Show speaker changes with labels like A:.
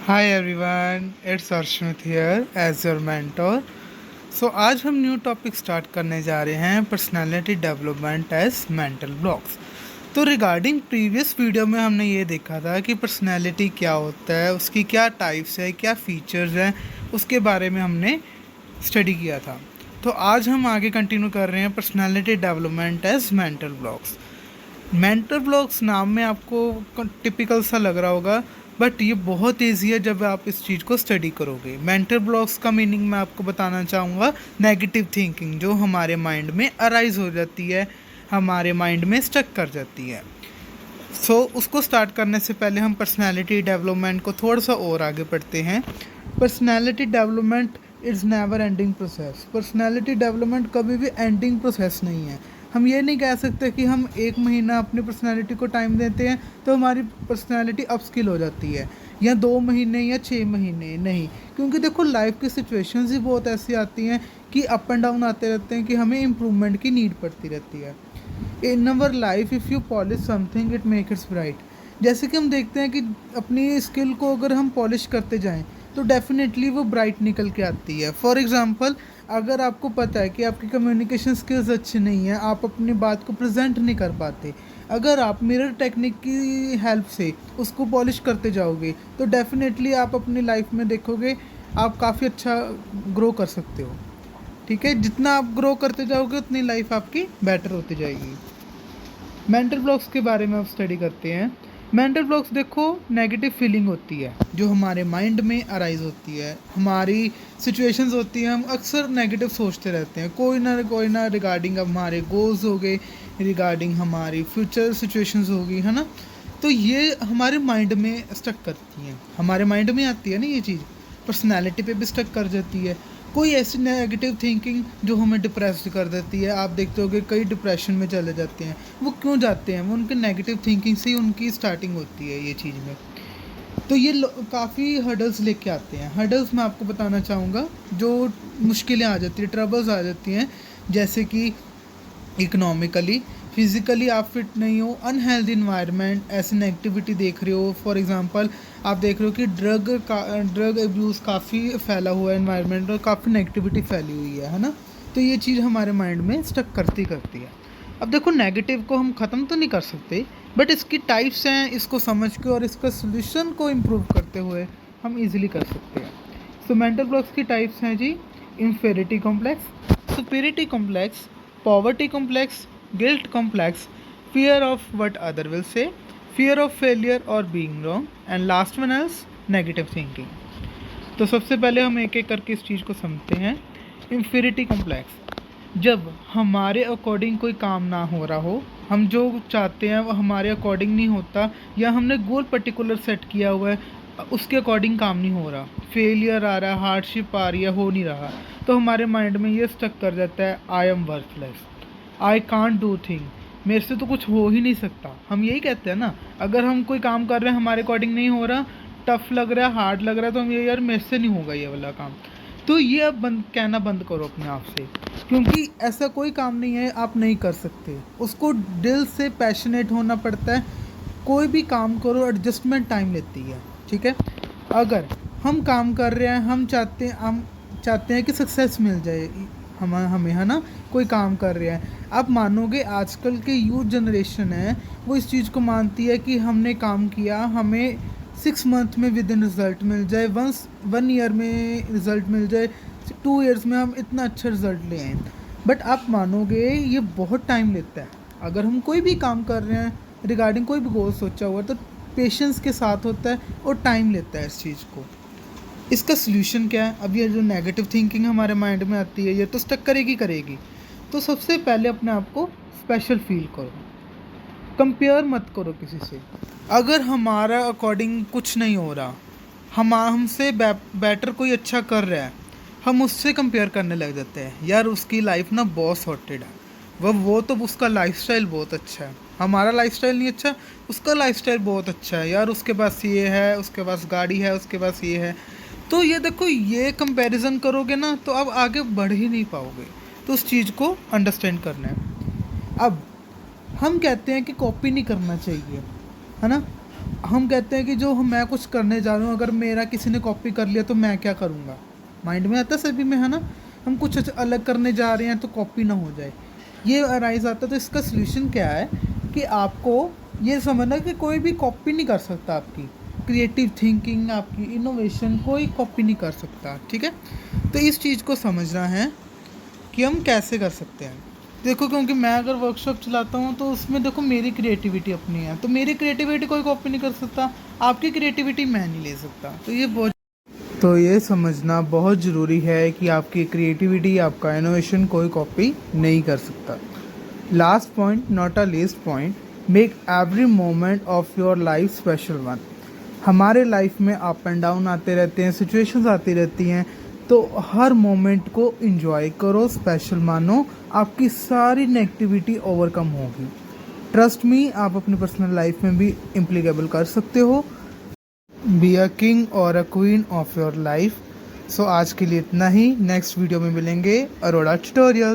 A: Hi everyone, it's Arshmit here as your mentor. आज हम new topic start करने जा रहे हैं personality development as mental blocks. तो रिगार्डिंग प्रीवियस वीडियो में हमने ये देखा था कि पर्सनालिटी क्या होता है, उसकी क्या टाइप्स है, क्या फीचर्स हैं, उसके बारे में हमने स्टडी किया था। तो आज हम आगे कंटिन्यू कर रहे हैं personality development as mental blocks. Mental blocks नाम में आपको टिपिकल सा लग रहा होगा, बट ये बहुत ईजी है जब आप इस चीज़ को स्टडी करोगे। मेंटल ब्लॉक्स का मीनिंग मैं आपको बताना चाहूँगा नेगेटिव थिंकिंग जो हमारे माइंड में अराइज हो जाती है, हमारे माइंड में स्टक कर जाती है। उसको स्टार्ट करने से पहले हम पर्सनालिटी डेवलपमेंट को थोड़ा सा और आगे बढ़ते हैं। Personality development is never ending process. Personality development कभी भी एंडिंग प्रोसेस नहीं है। हम ये नहीं कह सकते कि हम 1 महीना अपनी पर्सनालिटी को टाइम देते हैं तो हमारी पर्सनालिटी अपस्किल हो जाती है, या 2 महीने या 6 महीने नहीं। क्योंकि देखो लाइफ की सिचुएशंस ही बहुत ऐसी आती हैं कि अप एंड डाउन आते रहते हैं कि हमें इम्प्रूवमेंट की नीड पड़ती रहती है। In our life if you polish something it make its bright. जैसे कि हम देखते हैं कि अपनी स्किल को अगर हम पॉलिश करते जाएं तो डेफिनेटली वो ब्राइट निकल के आती है। फॉर एग्ज़ाम्पल, अगर आपको पता है कि आपकी कम्युनिकेशन स्किल्स अच्छी नहीं है, आप अपनी बात को प्रेजेंट नहीं कर पाते, अगर आप मिरर टेक्निक की हेल्प से उसको पॉलिश करते जाओगे तो डेफिनेटली आप अपनी लाइफ में देखोगे आप काफ़ी अच्छा ग्रो कर सकते हो। ठीक है, जितना आप ग्रो करते जाओगे उतनी लाइफ आपकी बेटर होती जाएगी। मेंटल ब्लॉक्स के बारे में अब स्टडी करते हैं। मेंटल ब्लॉक्स देखो नेगेटिव फीलिंग होती है जो हमारे माइंड में अराइज होती है, हमारी सिचुएशंस होती हैं, हम अक्सर नेगेटिव सोचते रहते हैं कोई ना रिगार्डिंग हमारे गोल्स हो गए, रिगार्डिंग हमारी फ्यूचर सिचुएशंस होगी, है ना। तो ये हमारे माइंड में स्टक करती हैं, हमारे माइंड में आती है ना ये चीज़, पर्सनैलिटी पे भी स्टक कर जाती है। कोई ऐसी नेगेटिव थिंकिंग जो हमें डिप्रेस्ड कर देती है, आप देखते होगे कई डिप्रेशन में चले जाते हैं। वो क्यों जाते हैं? वो उनके नेगेटिव थिंकिंग से ही उनकी स्टार्टिंग होती है ये चीज़ में। तो ये काफ़ी हर्डल्स लेके आते हैं। हर्डल्स मैं आपको बताना चाहूँगा जो मुश्किलें आ जाती है, ट्रबल्स आ जाती हैं, जैसे कि इकोनॉमिकली, फिज़िकली आप फिट नहीं हो, अनहेल्दी इन्वायरमेंट, ऐसी नेगेटिविटी देख रहे हो। फॉर एग्जांपल आप देख रहे हो कि ड्रग अब्यूज़ काफ़ी फैला हुआ है इन्वायरमेंट और काफ़ी नेगेटिविटी फैली हुई है ना। तो ये चीज़ हमारे माइंड में स्टक करती है। अब देखो नेगेटिव को हम ख़त्म तो नहीं कर सकते, बट इसकी टाइप्स हैं, इसको समझ के और इसका सोल्यूशन को इम्प्रूव करते हुए हम इजीली कर सकते हैं। सो मेंटल ब्लॉक्स की टाइप्स हैं जी: inferiority complex, superiority complex, poverty complex, guilt complex, fear of what other will say, fear of failure or being wrong, and last one is negative thinking। तो सबसे पहले हम एक एक करके इस चीज़ को समझते हैं। इंफीरियरिटी कॉम्प्लेक्स, जब हमारे अकॉर्डिंग कोई काम ना हो रहा हो, हम जो चाहते हैं वो हमारे अकॉर्डिंग नहीं होता, या हमने गोल पर्टिकुलर सेट किया हुआ है उसके अकॉर्डिंग काम नहीं हो रहा, फेलियर आ रहा है, हार्डशिप आ रही है, हो नहीं रहा, तो हमारे माइंड में ये स्टक कर जाता है I am worthless, I can't do thing, मेरे से तो कुछ हो ही नहीं सकता। हम यही कहते हैं ना, अगर हम कोई काम कर रहे हैं हमारे अकॉर्डिंग नहीं हो रहा, टफ लग रहा है, हार्ड लग रहा है, तो हम ये यार मेरे से नहीं होगा ये वाला काम। तो ये अब कहना बंद करो अपने आप से, क्योंकि ऐसा कोई काम नहीं है आप नहीं कर सकते, उसको दिल से पैशनेट होना पड़ता है। कोई भी काम करो एडजस्टमेंट टाइम लेती है, ठीक है। अगर हम काम कर रहे हैं, हम चाहते हैं कि सक्सेस मिल जाए हमें, है ना, कोई काम कर रहे हैं, आप मानोगे आजकल के यूथ जनरेशन है वो इस चीज़ को मानती है कि हमने काम किया, हमें 6 मंथ में विद इन रिज़ल्ट मिल जाए, 1 ईयर में रिज़ल्ट मिल जाए, 2 ईयर्स में हम इतना अच्छा रिज़ल्ट ले आए। बट आप मानोगे ये बहुत टाइम लेता है। अगर हम कोई भी काम कर रहे हैं, रिगार्डिंग कोई भी गोल सोचा हुआ, तो पेशेंस के साथ होता है और टाइम लेता है इस चीज़ को। इसका सलूशन क्या है? अब ये जो नेगेटिव थिंकिंग हमारे माइंड में आती है ये तो स्टक करेगी। तो सबसे पहले अपने आप को स्पेशल फील करो, कंपेयर मत करो किसी से। अगर हमारा अकॉर्डिंग कुछ नहीं हो रहा, हमसे बेटर कोई अच्छा कर रहा है, हम उससे कंपेयर करने लग जाते हैं, यार उसकी लाइफ ना बहुत सॉर्टेड है, वो तो उसका लाइफस्टाइल बहुत अच्छा है, हमारा लाइफस्टाइल नहीं अच्छा, उसका लाइफस्टाइल बहुत अच्छा है, यार उसके पास ये है, उसके पास गाड़ी है, उसके पास ये है। तो ये देखो, ये कंपैरिजन करोगे ना तो अब आगे बढ़ ही नहीं पाओगे। तो उस चीज़ को अंडरस्टैंड करना है। अब हम कहते हैं कि कॉपी नहीं करना चाहिए, है ना, हम कहते हैं कि जो मैं कुछ करने जा रहा हूँ, अगर मेरा किसी ने कॉपी कर लिया तो मैं क्या करूँगा, माइंड में आता है सभी में, है ना। हम कुछ अलग करने जा रहे हैं तो कॉपी ना हो जाए, ये अराइज आता है। तो इसका सोल्यूशन क्या है कि आपको ये समझना कि कोई भी कॉपी नहीं कर सकता आपकी क्रिएटिव थिंकिंग, आपकी इनोवेशन कोई कॉपी नहीं कर सकता, ठीक है। तो इस चीज़ को समझना है कि हम कैसे कर सकते हैं। देखो, क्योंकि मैं अगर वर्कशॉप चलाता हूँ तो उसमें देखो मेरी क्रिएटिविटी अपनी है, तो मेरी क्रिएटिविटी कोई कॉपी नहीं कर सकता, आपकी क्रिएटिविटी मैं नहीं ले सकता। तो ये समझना बहुत ज़रूरी है कि आपकी क्रिएटिविटी, आपका इनोवेशन कोई कॉपी नहीं कर सकता। Last point, not a least point, make every moment of your life special one. हमारे लाइफ में अप एंड डाउन आते रहते हैं, सिचुएशंस आती रहती हैं, तो हर मोमेंट को एंजॉय करो, स्पेशल मानो, आपकी सारी नेगेटिविटी ओवरकम होगी। ट्रस्ट मी, आप अपनी पर्सनल लाइफ में भी इम्प्लीकेबल कर सकते हो। बी अ किंग और a queen of your life. So आज के लिए इतना ही, नेक्स्ट वीडियो में मिलेंगे। अरोड़ा ट्यूटोरियल्स।